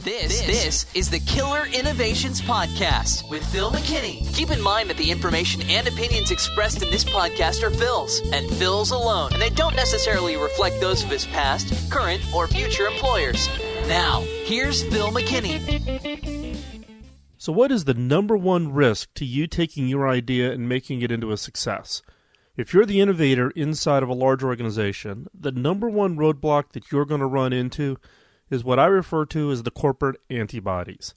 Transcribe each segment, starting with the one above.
This is the Killer Innovations Podcast with Phil McKinney. Keep in mind that the information and opinions expressed in this podcast are Phil's, and Phil's alone, and they don't necessarily reflect those of his past, current, or future employers. Now, here's Phil McKinney. So what is the number one risk to you taking your idea and making it into a success? If you're the innovator inside of a large organization, the number one roadblock that you're going to run into is what I refer to as the corporate antibodies.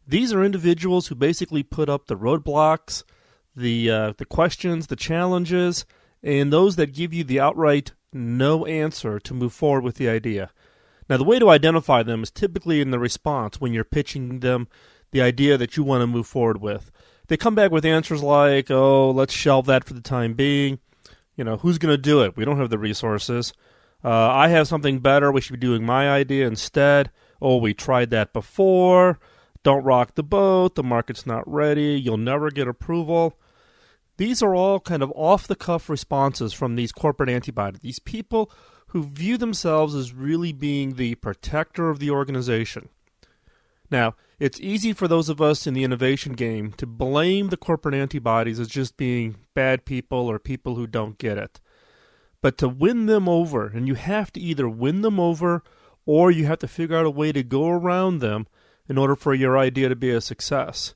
These are individuals who basically put up the roadblocks, the questions, the challenges, and those that give you the outright no answer to move forward with the idea. Now, the way to identify them is typically in the response when you're pitching them the idea that you want to move forward with. They come back with answers like, oh, let's shelve that for the time being. You know, who's going to do it? We don't have the resources. I have something better. We should be doing my idea instead. Oh, we tried that before. Don't rock the boat. The market's not ready. You'll never get approval. These are all kind of off-the-cuff responses from these corporate antibodies. These people who view themselves as really being the protector of the organization. Now, it's easy for those of us in the innovation game to blame the corporate antibodies as just being bad people or people who don't get it. But to win them over, and you have to either win them over or you have to figure out a way to go around them in order for your idea to be a success.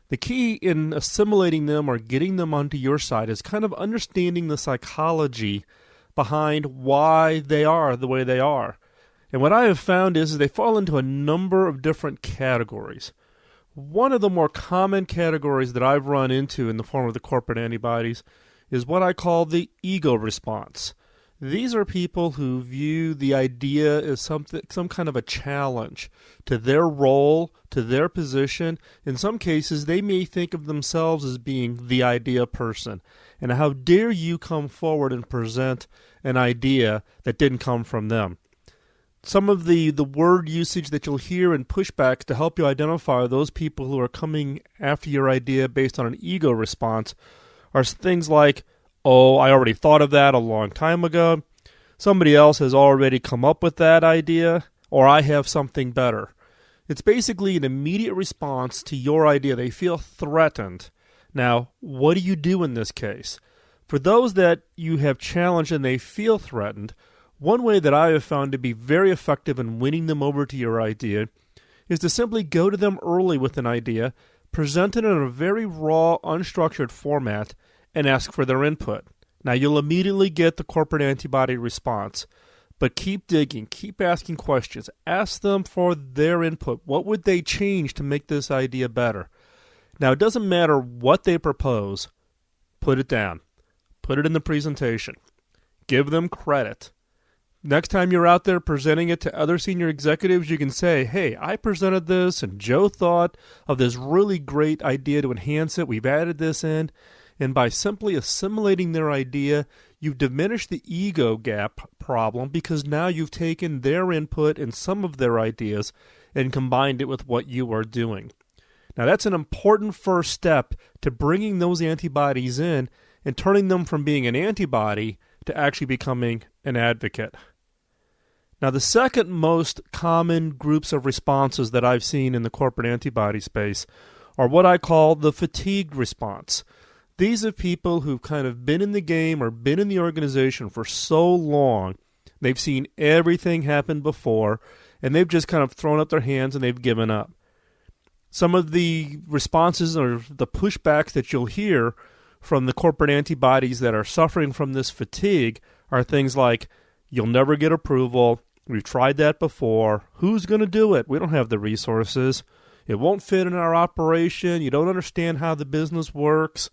The key in assimilating them or getting them onto your side is kind of understanding the psychology behind why they are the way they are. And what I have found is they fall into a number of different categories. One of the more common categories that I've run into in the form of the corporate antibodies is what I call the ego response. These are people who view the idea as some kind of a challenge to their role, to their position. In some cases, they may think of themselves as being the idea person. And how dare you come forward and present an idea that didn't come from them? Some of the word usage that you'll hear in pushbacks to help you identify those people who are coming after your idea based on an ego response are things like, oh, I already thought of that a long time ago, somebody else has already come up with that idea, or I have something better. It's basically an immediate response to your idea. They feel threatened. Now, what do you do in this case? For those that you have challenged and they feel threatened, one way that I have found to be very effective in winning them over to your idea is to simply go to them early with an idea, present it in a very raw, unstructured format, and ask for their input. Now, you'll immediately get the corporate antibody response, but keep digging, keep asking questions. Ask them for their input. What would they change to make this idea better? Now, it doesn't matter what they propose. Put it down. Put it in the presentation. Give them credit. Next time you're out there presenting it to other senior executives, you can say, hey, I presented this, and Joe thought of this really great idea to enhance it. We've added this in. And by simply assimilating their idea, you've diminished the ego gap problem because now you've taken their input and some of their ideas and combined it with what you are doing. Now, that's an important first step to bringing those antibodies in and turning them from being an antibody to actually becoming an advocate. Now, the second most common groups of responses that I've seen in the corporate antibody space are what I call the fatigue response. These are people who've kind of been in the game or been in the organization for so long, they've seen everything happen before, and they've just kind of thrown up their hands and they've given up. Some of the responses or the pushbacks that you'll hear from the corporate antibodies that are suffering from this fatigue are things like, you'll never get approval, we've tried that before, who's going to do it? We don't have the resources, it won't fit in our operation, you don't understand how the business works.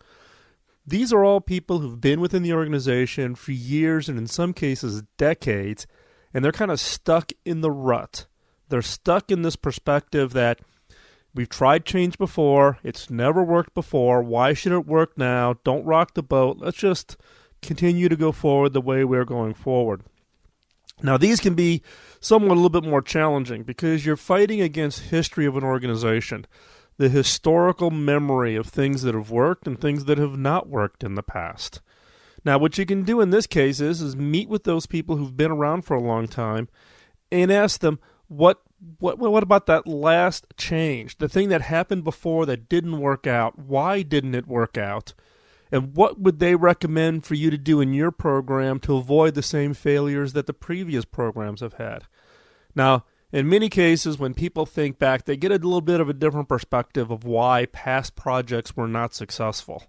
These are all people who've been within the organization for years and in some cases decades, and they're kind of stuck in the rut. They're stuck in this perspective that we've tried change before, it's never worked before, why should it work now? Don't rock the boat, let's just continue to go forward the way we're going forward. Now, these can be somewhat a little bit more challenging because you're fighting against history of an organization, the historical memory of things that have worked and things that have not worked in the past. Now, what you can do in this case is meet with those people who've been around for a long time and ask them, what what about that last change? The thing that happened before that didn't work out. Why didn't it work out? And what would they recommend for you to do in your program to avoid the same failures that the previous programs have had? Now, in many cases, when people think back, they get a little bit of a different perspective of why past projects were not successful.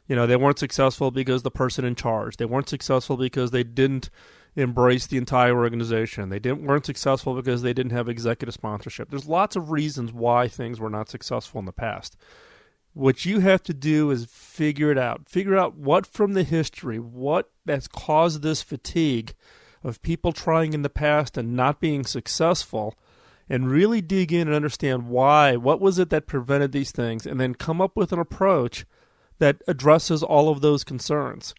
You know, they weren't successful because the person in charge. They weren't successful because they didn't embrace the entire organization. They weren't successful because they didn't have executive sponsorship. There's lots of reasons why things were not successful in the past. What you have to do is figure it out. Figure out what from the history, what has caused this fatigue of people trying in the past and not being successful, and really dig in and understand why, what was it that prevented these things, and then come up with an approach that addresses all of those concerns.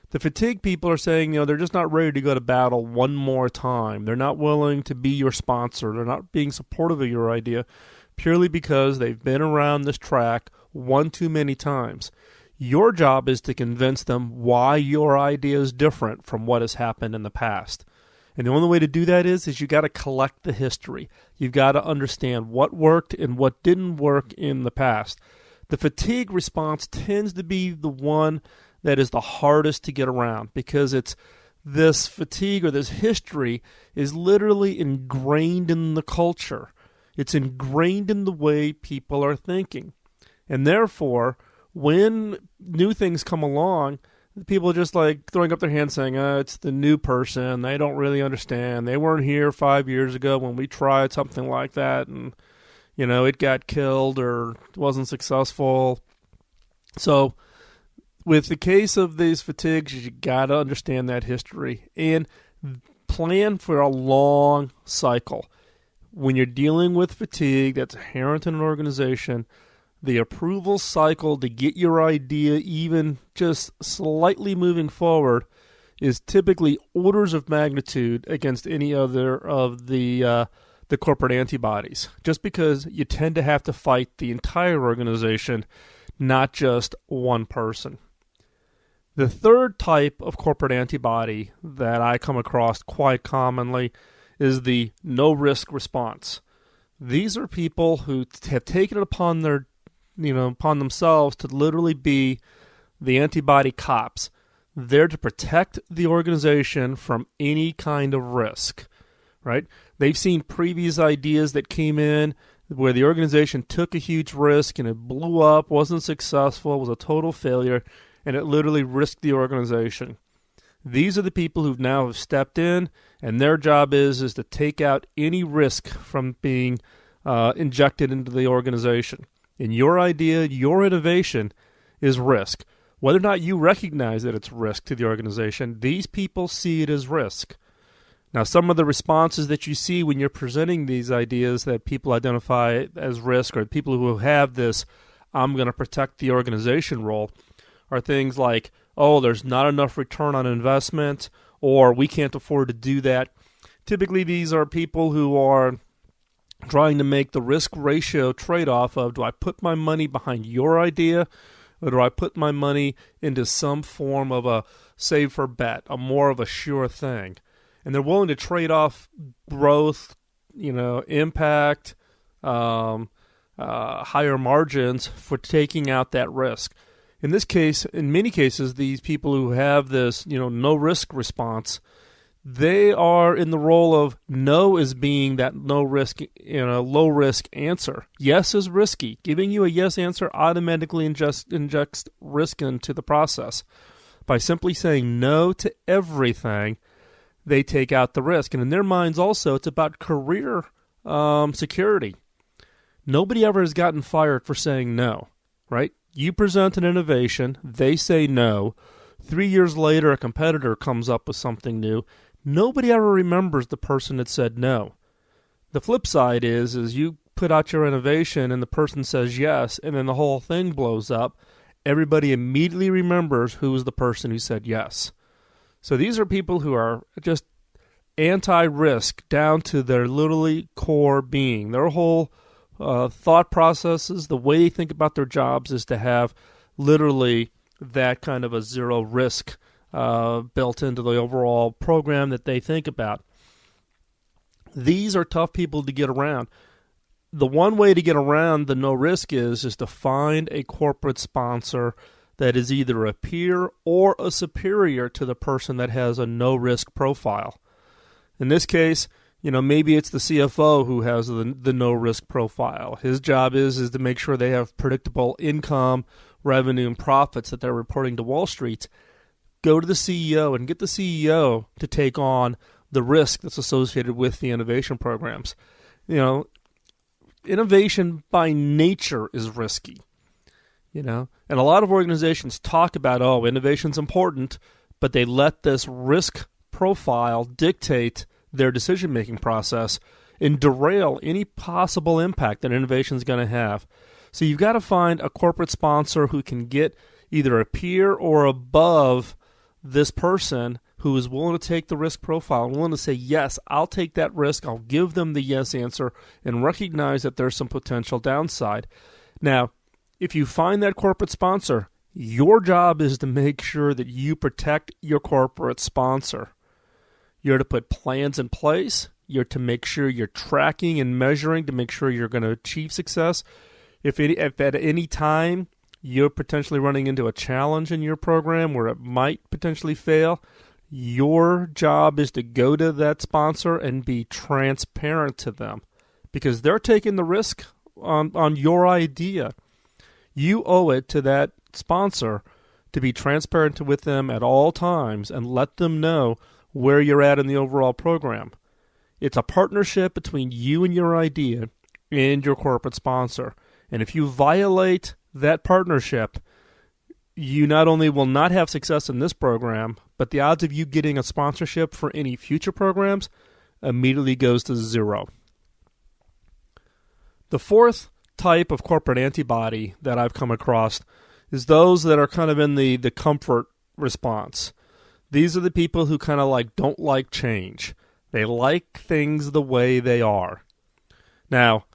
The fatigue people are saying, they're just not ready to go to battle one more time. They're not willing to be your sponsor. They're not being supportive of your idea purely because they've been around this track one too many times. Your job is to convince them why your idea is different from what has happened in the past. And the only way to do that is you got to collect the history. You've got to understand what worked and what didn't work in the past. The fatigue response tends to be the one that is the hardest to get around because it's this fatigue or this history is literally ingrained in the culture. It's ingrained in the way people are thinking. And therefore, when new things come along, people are just like throwing up their hands saying, it's the new person. They don't really understand. They weren't here 5 years ago when we tried something like that and, it got killed or wasn't successful. So with the case of these fatigues, you got to understand that history and plan for a long cycle. When you're dealing with fatigue that's inherent in an organization, the approval cycle to get your idea even just slightly moving forward is typically orders of magnitude against any other of the corporate antibodies, just because you tend to have to fight the entire organization, not just one person. The third type of corporate antibody that I come across quite commonly is the no-risk response. These are people who have taken it upon themselves to literally be the antibody cops. They're to protect the organization from any kind of risk, right? They've seen previous ideas that came in where the organization took a huge risk and it blew up, wasn't successful, was a total failure, and it literally risked the organization. These are the people who now have stepped in, and their job is to take out any risk from being injected into the organization. And your idea, your innovation is risk. Whether or not you recognize that it's risk to the organization, these people see it as risk. Now, some of the responses that you see when you're presenting these ideas that people identify as risk, or people who have this I'm going to protect the organization role, are things like, oh, there's not enough return on investment, or we can't afford to do that. Typically, these are people who are trying to make the risk ratio trade-off of, do I put my money behind your idea, or do I put my money into some form of a safer bet, a more of a sure thing? And they're willing to trade off growth, impact, higher margins for taking out that risk. In this case, in many cases, these people who have this, no risk response, they are in the role of no as being that no risk, low risk answer. Yes is risky. Giving you a yes answer automatically injects risk into the process. By simply saying no to everything, they take out the risk. And in their minds also, it's about career security. Nobody ever has gotten fired for saying no, right? You present an innovation, they say no. 3 years later, a competitor comes up with something new. Nobody ever remembers the person that said no. The flip side is you put out your innovation and the person says yes, and then the whole thing blows up. Everybody immediately remembers who was the person who said yes. So these are people who are just anti-risk down to their literally core being. Their whole thought processes, the way they think about their jobs is to have literally that kind of a zero risk built into the overall program that they think about. These are tough people to get around. The one way to get around the no risk is to find a corporate sponsor that is either a peer or a superior to the person that has a no risk profile. In this case, maybe it's the CFO who has the no risk profile. His job is to make sure they have predictable income, revenue, and profits that they're reporting to Wall Street. Go to the CEO and get the CEO to take on the risk that's associated with the innovation programs. Innovation by nature is risky. And a lot of organizations talk about, innovation's important, but they let this risk profile dictate their decision-making process and derail any possible impact that innovation is going to have. So you've got to find a corporate sponsor who can get either a peer or above this person who is willing to take the risk profile and willing to say, yes, I'll take that risk, I'll give them the yes answer, and recognize that there's some potential downside. Now, if you find that corporate sponsor, your job is to make sure that you protect your corporate sponsor. You're to put plans in place. You're to make sure you're tracking and measuring to make sure you're going to achieve success. If at any time you're potentially running into a challenge in your program where it might potentially fail, your job is to go to that sponsor and be transparent to them because they're taking the risk on your idea. You owe it to that sponsor to be transparent with them at all times and let them know where you're at in the overall program. It's a partnership between you and your idea and your corporate sponsor. And if you violate that partnership, you not only will not have success in this program, but the odds of you getting a sponsorship for any future programs immediately goes to zero. The fourth type of corporate antibody that I've come across is those that are kind of in the comfort response. These are the people who kind of don't like change. They like things the way they are. Now,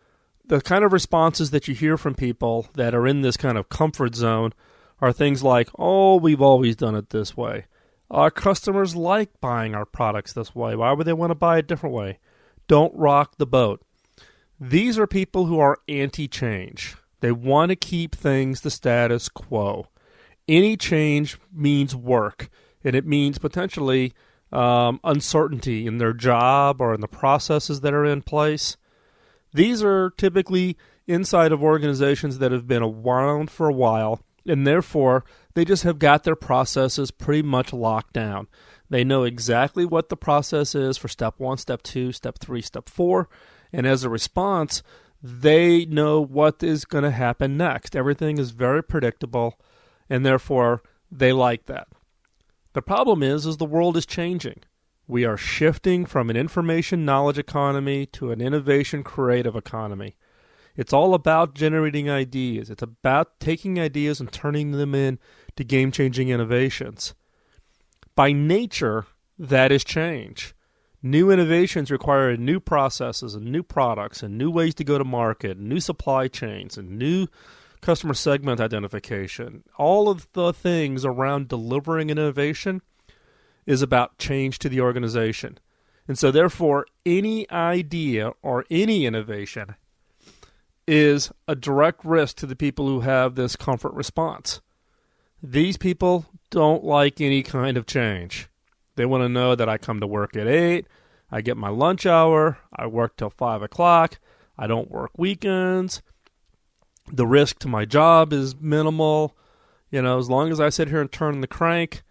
the kind of responses that you hear from people that are in this kind of comfort zone are things like, we've always done it this way. Our customers like buying our products this way. Why would they want to buy a different way? Don't rock the boat. These are people who are anti-change. They want to keep things the status quo. Any change means work, and it means potentially uncertainty in their job or in the processes that are in place. These are typically inside of organizations that have been around for a while, and therefore they just have got their processes pretty much locked down. They know exactly what the process is for step 1, step 2, step 3, step 4, and as a response, they know what is going to happen next. Everything is very predictable, and therefore they like that. The problem is the world is changing. We are shifting from an information knowledge economy to an innovation creative economy. It's all about generating ideas. It's about taking ideas and turning them into game-changing innovations. By nature, that is change. New innovations require new processes and new products and new ways to go to market, new supply chains and new customer segment identification. All of the things around delivering an innovation is about change to the organization. And so therefore, any idea or any innovation is a direct risk to the people who have this comfort response. These people don't like any kind of change. They want to know that I come to work at 8, I get my lunch hour, I work till 5 o'clock, I don't work weekends, the risk to my job is minimal. As long as I sit here and turn the crank,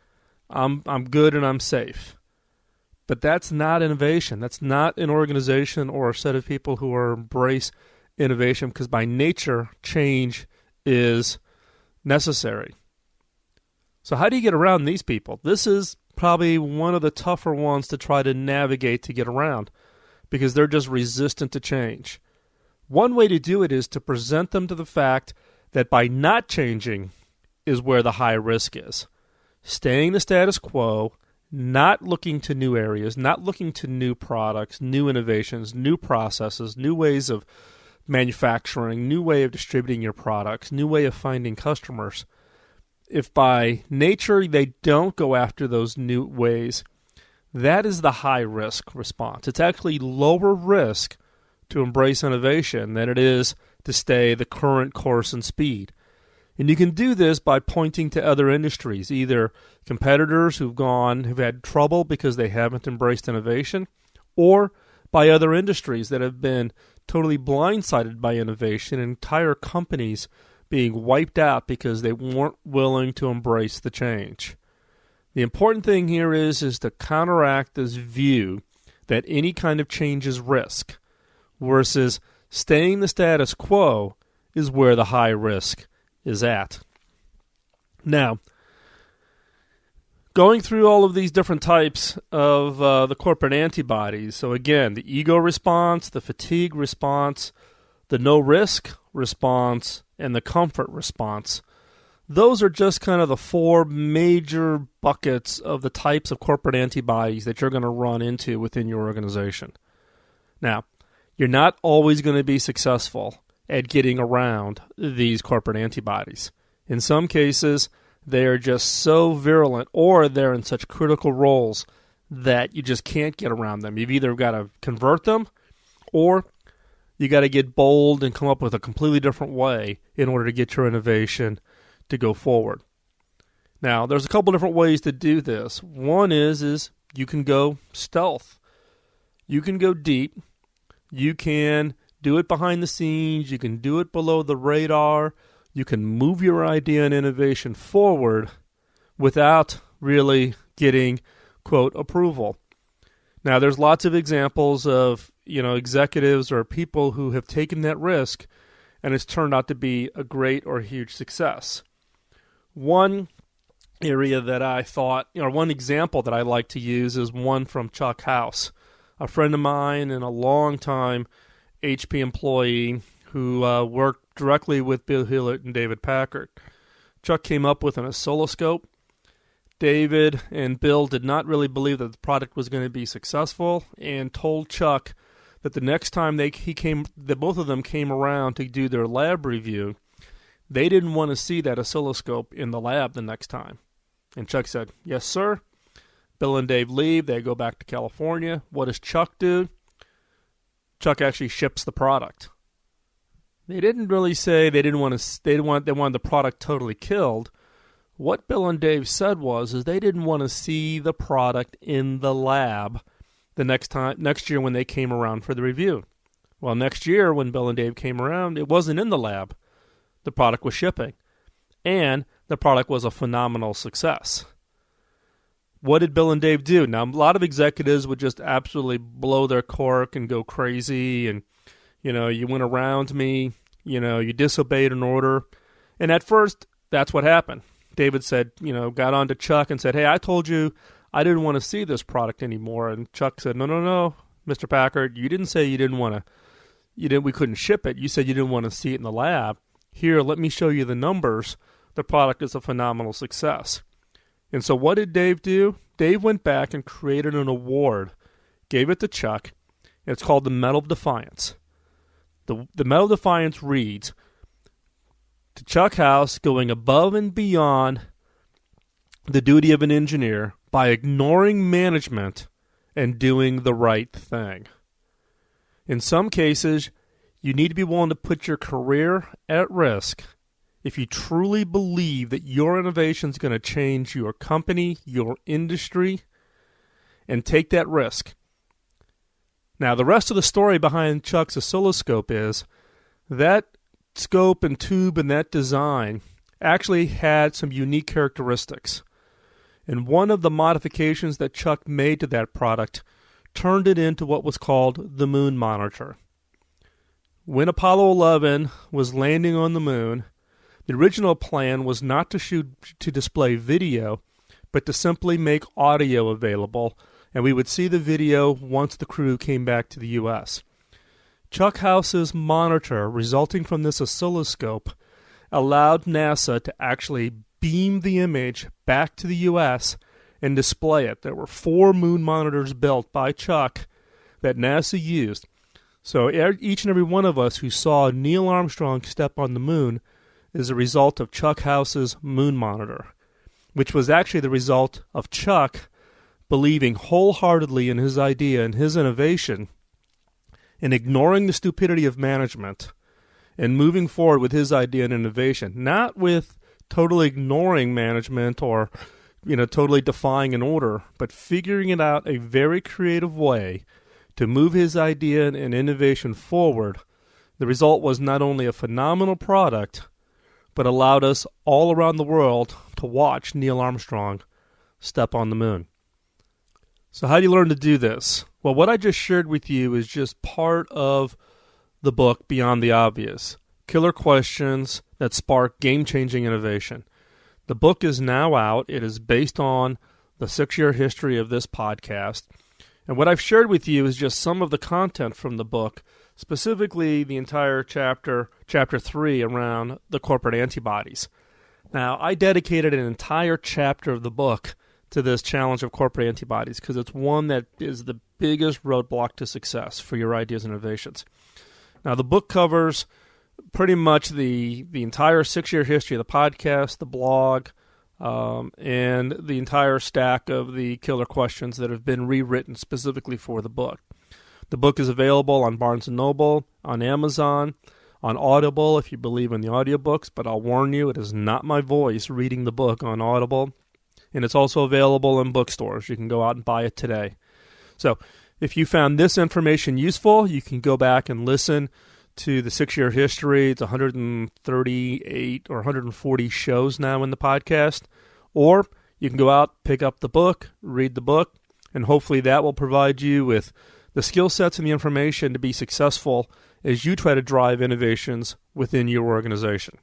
I'm good and I'm safe. But that's not innovation. That's not an organization or a set of people who embrace innovation, because by nature, change is necessary. So how do you get around these people? This is probably one of the tougher ones to try to navigate to get around, because they're just resistant to change. One way to do it is to present them to the fact that by not changing is where the high risk is. Staying the status quo, not looking to new areas, not looking to new products, new innovations, new processes, new ways of manufacturing, new way of distributing your products, new way of finding customers. If by nature they don't go after those new ways, that is the high-risk response. It's actually lower risk to embrace innovation than it is to stay the current course and speed. And you can do this by pointing to other industries, either competitors who've had trouble because they haven't embraced innovation, or by other industries that have been totally blindsided by innovation, and entire companies being wiped out because they weren't willing to embrace the change. The important thing here is to counteract this view that any kind of change is risk, versus staying the status quo is where the high risk is at. Now, going through all of these different types of the corporate antibodies, so again, the ego response, the fatigue response, the no risk response, and the comfort response, those are just kind of the four major buckets of the types of corporate antibodies that you're going to run into within your organization. Now, you're not always going to be successful at getting around these corporate antibodies. In some cases, they are just so virulent, or they're in such critical roles that you just can't get around them. You've either got to convert them, or you got to get bold and come up with a completely different way in order to get your innovation to go forward. Now, there's a couple different ways to do this. One is you can go stealth. You can go deep. You can do it behind the scenes. You can do it below the radar. You can move your idea and innovation forward without really getting, quote, approval. Now, there's lots of examples of, executives or people who have taken that risk, and it's turned out to be a great or huge success. One area that I thought, one example that I like to use is one from Chuck House, a friend of mine and a long-time HP employee who worked directly with Bill Hewlett and David Packard. Chuck came up with an oscilloscope. David and Bill did not really believe that the product was going to be successful, and told Chuck that the next time that both of them came around to do their lab review, they didn't want to see that oscilloscope in the lab the next time. And Chuck said, "Yes, sir." Bill and Dave leave. They go back to California. What does Chuck do? Chuck actually ships the product. They didn't really say they wanted the product totally killed. What Bill and Dave said was they didn't want to see the product in the lab the next year when they came around for the review. Well, next year when Bill and Dave came around, it wasn't in the lab. The product was shipping, and the product was a phenomenal success. What did Bill and Dave do? Now, a lot of executives would just absolutely blow their cork and go crazy, and, you went around me, you disobeyed an order. And at first, that's what happened. David said, got on to Chuck and said, "Hey, I told you I didn't want to see this product anymore." And Chuck said, No, Mr. Packard, you didn't say we couldn't ship it. You said you didn't want to see it in the lab. Here, let me show you the numbers. The product is a phenomenal success. And so what did Dave do? Dave went back and created an award, gave it to Chuck. It's called the Medal of Defiance. The Medal of Defiance reads, "To Chuck House, going above and beyond the duty of an engineer by ignoring management and doing the right thing." In some cases, you need to be willing to put your career at risk if you truly believe that your innovation is going to change your company, your industry, and take that risk. Now, the rest of the story behind Chuck's oscilloscope is that scope and tube and that design actually had some unique characteristics. And one of the modifications that Chuck made to that product turned it into what was called the moon monitor. When Apollo 11 was landing on the moon, the original plan was not to display video, but to simply make audio available, and we would see the video once the crew came back to the U.S. Chuck House's monitor, resulting from this oscilloscope, allowed NASA to actually beam the image back to the U.S. and display it. There were 4 moon monitors built by Chuck that NASA used. So each and every one of us who saw Neil Armstrong step on the moon is a result of Chuck House's moon monitor, which was actually the result of Chuck believing wholeheartedly in his idea and his innovation, and ignoring the stupidity of management, and moving forward with his idea and innovation, not with totally ignoring management or totally defying an order, but figuring it out a very creative way to move his idea and innovation forward. The result was not only a phenomenal product, but allowed us all around the world to watch Neil Armstrong step on the moon. So how do you learn to do this? Well, what I just shared with you is just part of the book Beyond the Obvious, Killer Questions that Spark Game-Changing Innovation. The book is now out. It is based on the 6-year history of this podcast. And what I've shared with you is just some of the content from the book, specifically the entire chapter 3 around the corporate antibodies. Now, I dedicated an entire chapter of the book to this challenge of corporate antibodies because it's one that is the biggest roadblock to success for your ideas and innovations. Now, the book covers pretty much the entire 6-year history of the podcast, the blog, and the entire stack of the killer questions that have been rewritten specifically for the book. The book is available on Barnes & Noble, on Amazon, on Audible if you believe in the audiobooks, but I'll warn you, it is not my voice reading the book on Audible. And it's also available in bookstores. You can go out and buy it today. So if you found this information useful, you can go back and listen to the 6-year history. It's 138 or 140 shows now in the podcast. Or you can go out, pick up the book, read the book, and hopefully that will provide you with the skill sets and the information to be successful as you try to drive innovations within your organization.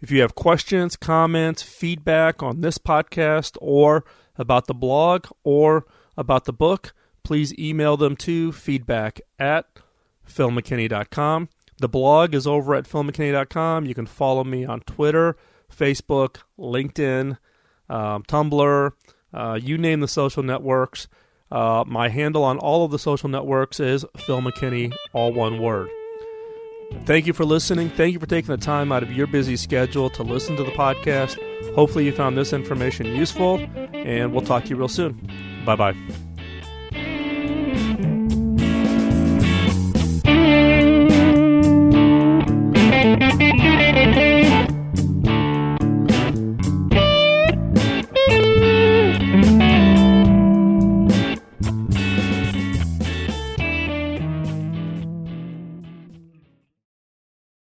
If you have questions, comments, feedback on this podcast or about the blog or about the book, please email them to feedback@philmckinney.com. The blog is over at philmckinney.com. You can follow me on Twitter, Facebook, LinkedIn, Tumblr, you name the social networks. My handle on all of the social networks is Phil McKinney, all one word. Thank you for listening. Thank you for taking the time out of your busy schedule to listen to the podcast. Hopefully you found this information useful, and we'll talk to you real soon. Bye-bye.